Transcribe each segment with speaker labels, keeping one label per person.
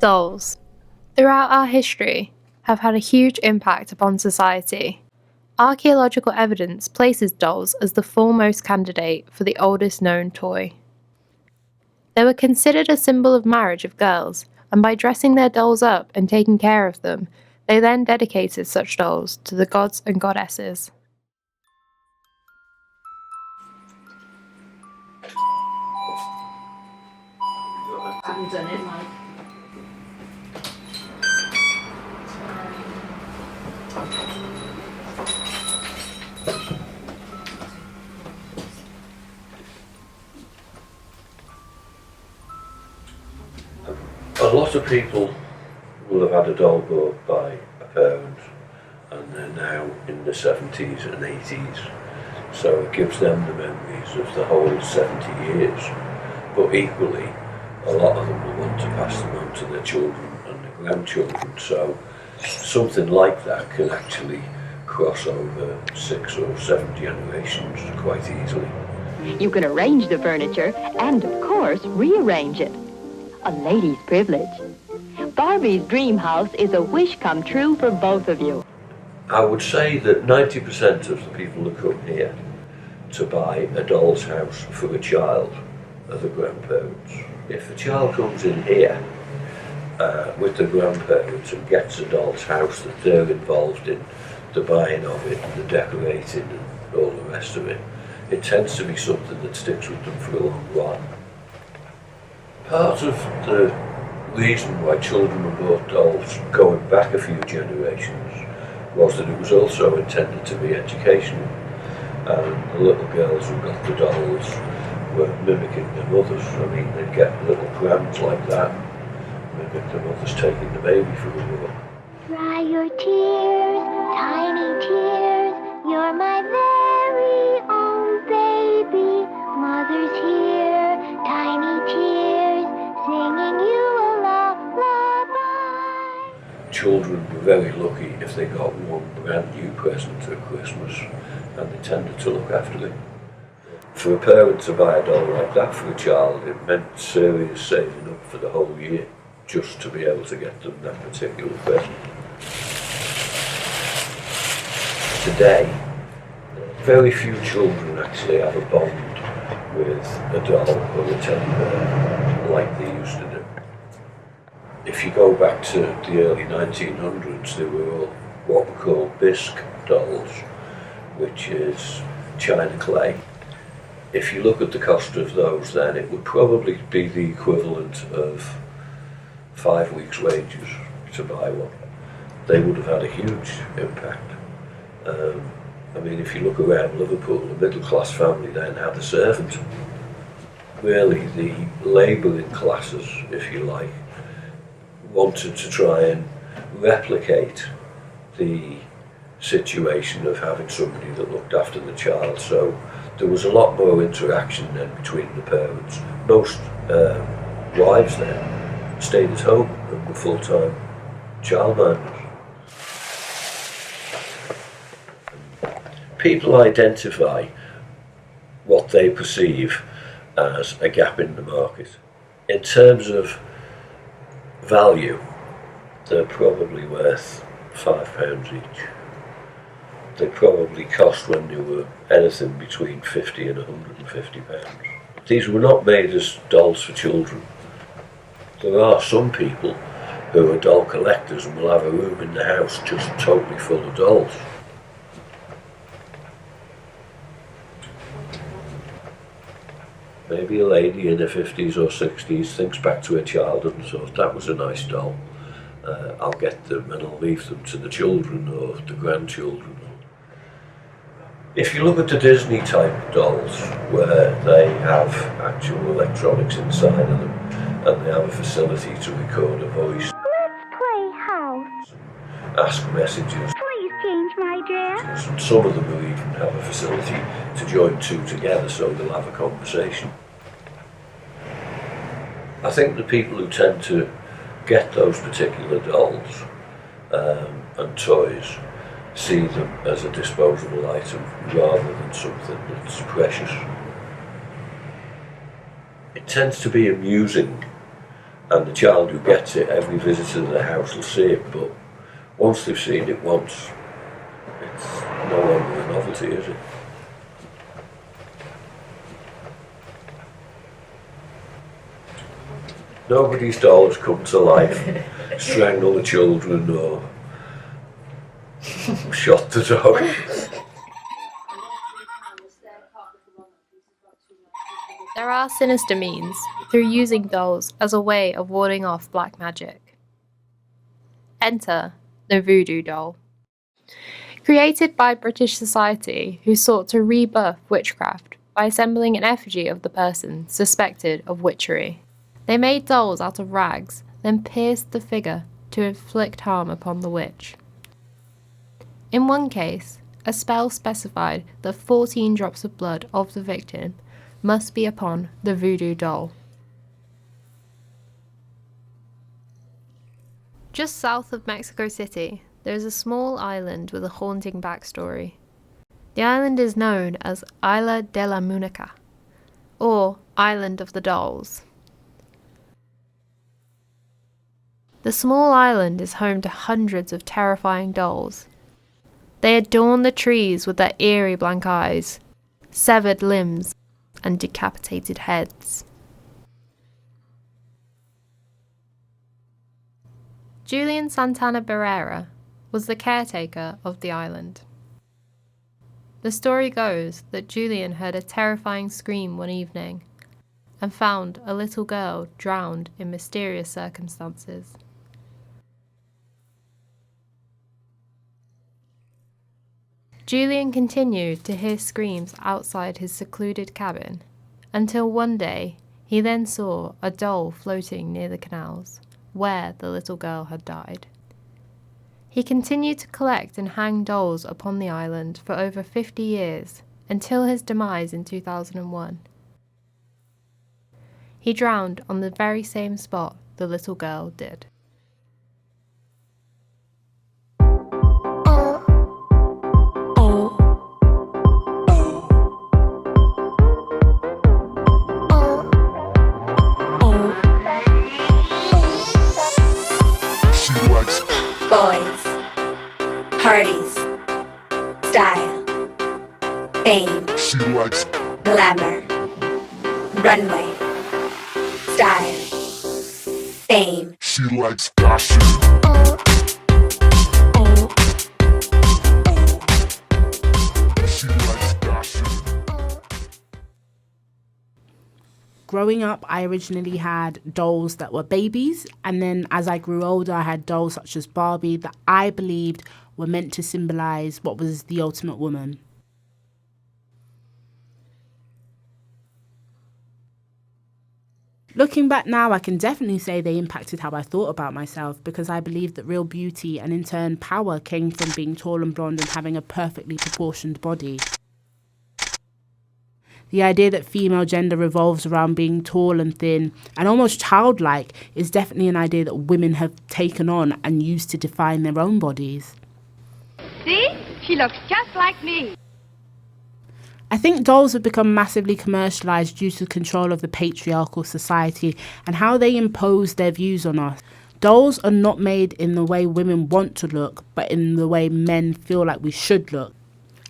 Speaker 1: Dolls, throughout our history, have had a huge impact upon society. Archaeological evidence places dolls as the foremost candidate for the oldest known toy. They were considered a symbol of marriage of girls, and by dressing their dolls up and taking care of them, they then dedicated such dolls to the gods and goddesses.
Speaker 2: Have you done it, Mike?
Speaker 3: A lot of people will have had a doll bought by a parent and they're now in the 70s and 80s, so it gives them the memories of the whole 70 years. But equally, a lot of them will want to pass them on to their children and their grandchildren, so something like that can actually cross over 6 or 7 generations quite easily.
Speaker 4: You can arrange the furniture and, of course, rearrange it. A lady's privilege. Barbie's dream house is a wish come true for both of you.
Speaker 3: I would say that 90% of the people that come here to buy a doll's house for a child are the grandparents. If a child comes in here with the grandparents and gets a doll's house that they're involved in, the buying of it, the decorating and all the rest of it, it tends to be something that sticks with them for a long while. Part of the reason why children were bought dolls going back a few generations was that it was also intended to be educational, and the little girls who got the dolls were mimicking their mothers. I mean, they'd get little prams like that, mimic their mothers taking the baby for a walk.
Speaker 5: Dry your tears, tiny tears, you're my very own baby. Mother's here, tiny tears, singing you a lullaby.
Speaker 3: Children were very lucky if they got one brand new present at Christmas, and they tended to look after it. For a parent to buy a doll like that for a child, it meant serious saving up for the whole year just to be able to get them that particular present. Today, very few children actually have a bond with a doll or a teddy bear like they used to do. If you go back to the early 1900s, they were all what we call bisque dolls, which is china clay. If you look at the cost of those then, it would probably be the equivalent of 5 weeks' wages to buy one. They would have had a huge impact. I mean, if you look around Liverpool, a middle-class family then had a servant. Really, the labouring classes, if you like, wanted to try and replicate the situation of having somebody that looked after the child. So there was a lot more interaction then between the parents. Most wives then stayed at home and were full-time childminders. People identify what they perceive as a gap in the market. In terms of value, they're probably worth £5 each. They probably cost when they were anything between £50 and £150. These were not made as dolls for children. There are some people who are doll collectors and will have a room in the house just totally full of dolls. Maybe a lady in her 50s or 60s thinks back to her childhood and thought, that was a nice doll. I'll get them and I'll leave them to the children or the grandchildren. If you look at the Disney type dolls, where they have actual electronics inside of them and they have a facility to record a voice,
Speaker 5: Let's play house.
Speaker 3: ask messages,
Speaker 5: Please change my dress.
Speaker 3: and some of them are even wouldn't have a facility to join two together so they'll have a conversation. I think the people who tend to get those particular dolls and toys see them as a disposable item rather than something that's precious. It tends to be amusing, and the child who gets it, every visitor to the house will see it, but once they've seen it once, it's no longer a novelty, is it? Nobody's dolls come to life, strangle the children or shot the dog.
Speaker 1: There are sinister means through using dolls as a way of warding off black magic. Enter the voodoo doll. Created by British society who sought to rebuff witchcraft by assembling an effigy of the person suspected of witchery. They made dolls out of rags, then pierced the figure to inflict harm upon the witch. In one case, a spell specified that 14 drops of blood of the victim must be upon the voodoo doll. Just south of Mexico City, there is a small island with a haunting backstory. The island is known as Isla de la Muñeca, or Island of the Dolls. The small island is home to hundreds of terrifying dolls. They adorn the trees with their eerie blank eyes, severed limbs, and decapitated heads. Julian Santana Barrera was the caretaker of the island. The story goes that Julian heard a terrifying scream one evening and found a little girl drowned in mysterious circumstances. Julian continued to hear screams outside his secluded cabin, until one day he then saw a doll floating near the canals, where the little girl had died. He continued to collect and hang dolls upon the island for over 50 years, until his demise in 2001. He drowned on the very same spot the little girl did.
Speaker 6: Boys, parties, style, fame,
Speaker 7: She likes
Speaker 6: glamour, runway, style, fame.
Speaker 7: She likes fashion. She likes fashion.
Speaker 8: Growing up, I originally had dolls that were babies, and then as I grew older, I had dolls such as Barbie that I believed were meant to symbolize what was the ultimate woman. Looking back now, I can definitely say they impacted how I thought about myself, because I believed that real beauty and in turn power came from being tall and blonde and having a perfectly proportioned body. The idea that female gender revolves around being tall and thin and almost childlike is definitely an idea that women have taken on and used to define their own bodies.
Speaker 4: See? She looks just like me.
Speaker 8: I think dolls have become massively commercialised due to the control of the patriarchal society and how they impose their views on us. Dolls are not made in the way women want to look, but in the way men feel like we should look.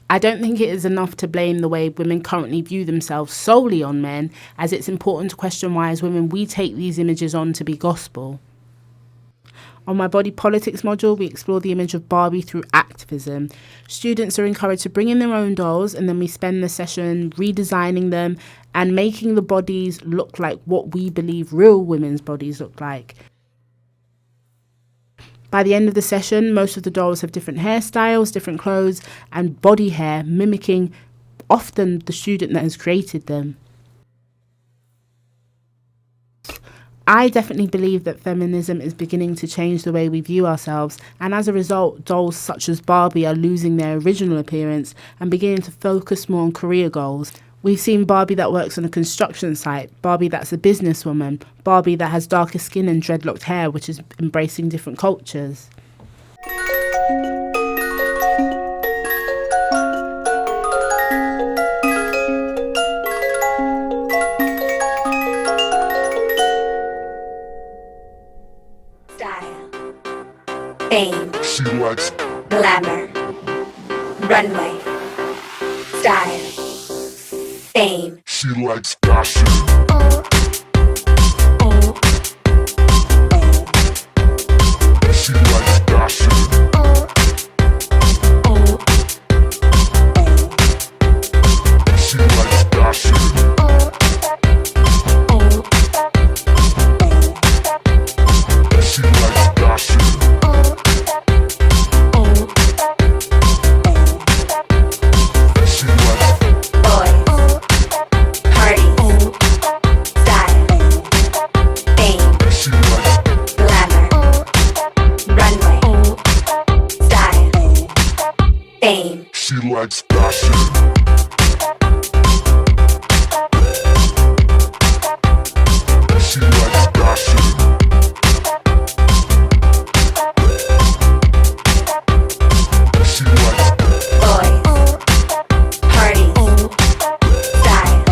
Speaker 8: I don't think it is enough to blame the way women currently view themselves solely on men, as it's important to question why as women we take these images on to be gospel. On my body politics module, we explore the image of Barbie through activism. Students are encouraged to bring in their own dolls, and then we spend the session redesigning them and making the bodies look like what we believe real women's bodies look like. By the end of the session, most of the dolls have different hairstyles, different clothes, and body hair, mimicking often the student that has created them. I definitely believe that feminism is beginning to change the way we view ourselves, and as a result, dolls such as Barbie are losing their original appearance and beginning to focus more on career goals. We've seen Barbie that works on a construction site, Barbie that's a businesswoman, Barbie that has darker skin and dreadlocked hair, which is embracing different cultures.
Speaker 6: Style, fame,
Speaker 7: She likes
Speaker 6: glamour, runway, style, fame,
Speaker 7: She likes fashion. She likes fashion. She likes fashion. She likes fashion. She likes
Speaker 6: boys, parties, style, fame,
Speaker 7: She likes
Speaker 6: glamour, runway, style, fame,
Speaker 7: She likes fashion. She likes fashion. She likes
Speaker 6: boys, parties, style,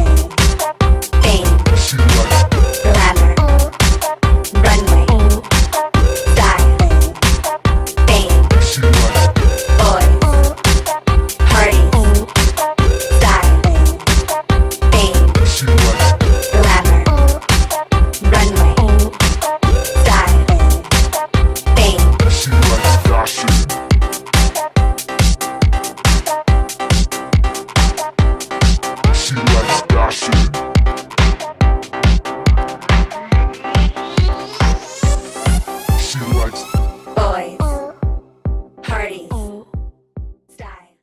Speaker 6: fame,
Speaker 7: She likes
Speaker 6: glamour, runway, style, fame,
Speaker 7: She likes
Speaker 6: boys, parties, style, fame,
Speaker 7: She likes
Speaker 6: glamour, runway, style, fame,
Speaker 7: She likes fashion. She likes fashion.